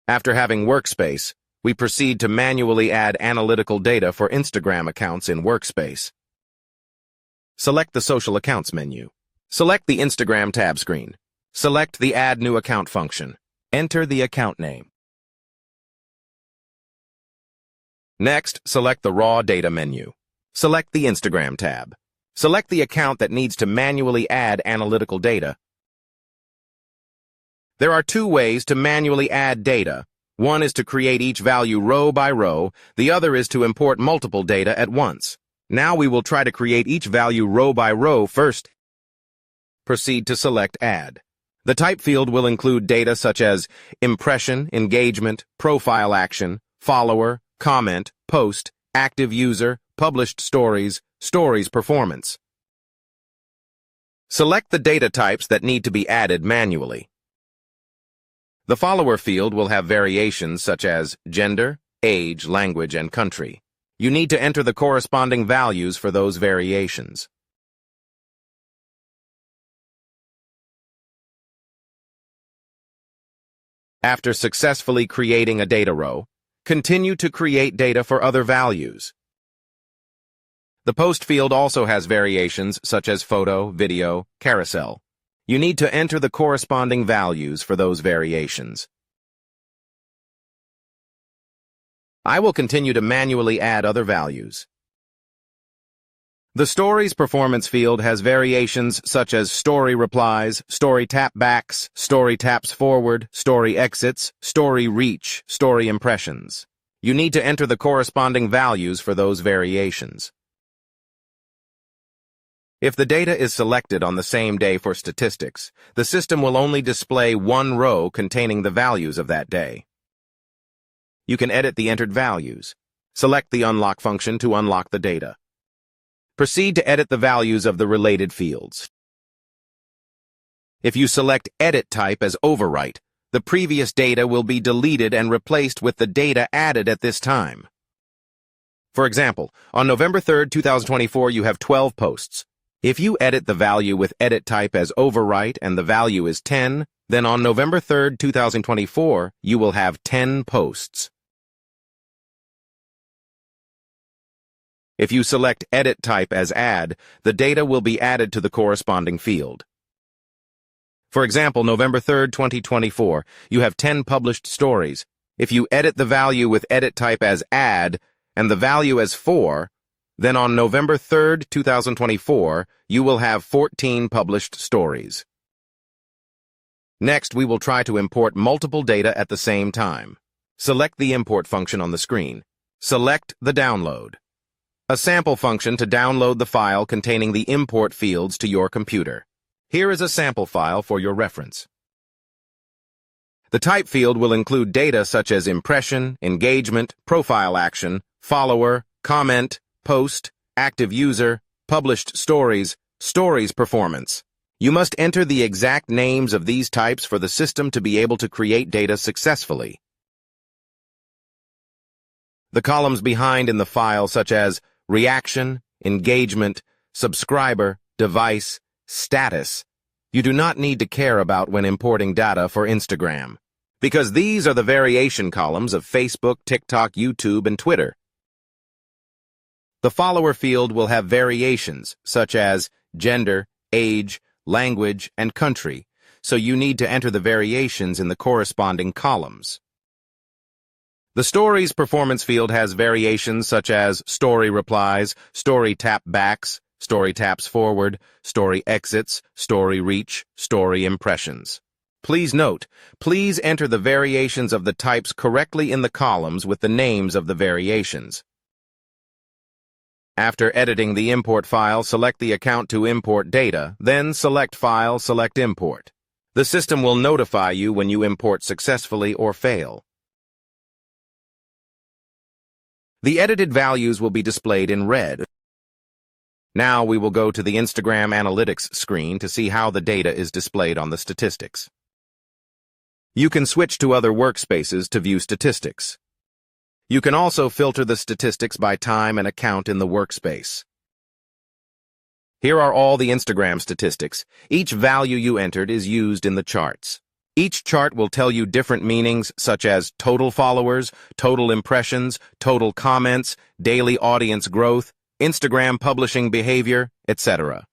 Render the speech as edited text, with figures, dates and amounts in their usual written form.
After having Workspace, we proceed to manually add analytical data for Instagram accounts in Workspace. Select the Social Accounts menu. Select the Instagram tab screen. Select the Add New Account function. Enter the account name. Next, select the Raw Data menu. Select the Instagram tab. Select the account that needs to manually add analytical data. There are two ways to manually add data. One is to create each value row by row. The other is to import multiple data at once. Now we will try to create each value row by row first. Proceed to select Add. The type field will include data such as impression, engagement, profile action, follower, comment, post, active user, published stories, stories performance. Select the data types that need to be added manually. The follower field will have variations such as gender, age, language, and country. You need to enter the corresponding values for those variations. After successfully creating a data row, continue to create data for other values. The post field also has variations such as photo, video, carousel. You need to enter the corresponding values for those variations. I will continue to manually add other values. The Stories Performance field has variations such as story replies, story tap backs, story taps forward, story exits, story reach, story impressions. You need to enter the corresponding values for those variations. If the data is selected on the same day for statistics, the system will only display one row containing the values of that day. You can edit the entered values. Select the Unlock function to unlock the data. Proceed to edit the values of the related fields. If you select Edit Type as Overwrite, the previous data will be deleted and replaced with the data added at this time. For example, on November 3, 2024, you have 12 posts. If you edit the value with Edit Type as Overwrite and the value is 10, then on November 3, 2024, you will have 10 posts. If you select Edit Type as Add, the data will be added to the corresponding field. For example, November 3, 2024, you have 10 published stories. If you edit the value with Edit Type as Add and the value as 4, then on November 3, 2024, you will have 14 published stories. Next, we will try to import multiple data at the same time. Select the Import function on the screen. Select the Download. A sample function to download the file containing the import fields to your computer. Here is a sample file for your reference. The type field will include data such as impression, engagement, profile action, follower, comment, post, active user, published stories, stories performance. You must enter the exact names of these types for the system to be able to create data successfully. The columns behind in the file such as reaction, engagement, subscriber, device, status, you do not need to care about when importing data for Instagram, because these are the variation columns of Facebook, TikTok, YouTube, and Twitter. The follower field will have variations such as gender, age, language, and country, so you need to enter the variations in the corresponding columns. The Stories Performance field has variations such as story replies, story tap backs, story taps forward, story exits, story reach, story impressions. Please note, please enter the variations of the types correctly in the columns with the names of the variations. After editing the import file, select the account to import data, then select File, select Import. The system will notify you when you import successfully or fail. The edited values will be displayed in red. Now we will go to the Instagram Analytics screen to see how the data is displayed on the statistics. You can switch to other workspaces to view statistics. You can also filter the statistics by time and account in the workspace. Here are all the Instagram statistics. Each value you entered is used in the charts. Each chart will tell you different meanings such as total followers, total impressions, total comments, daily audience growth, Instagram publishing behavior, etc.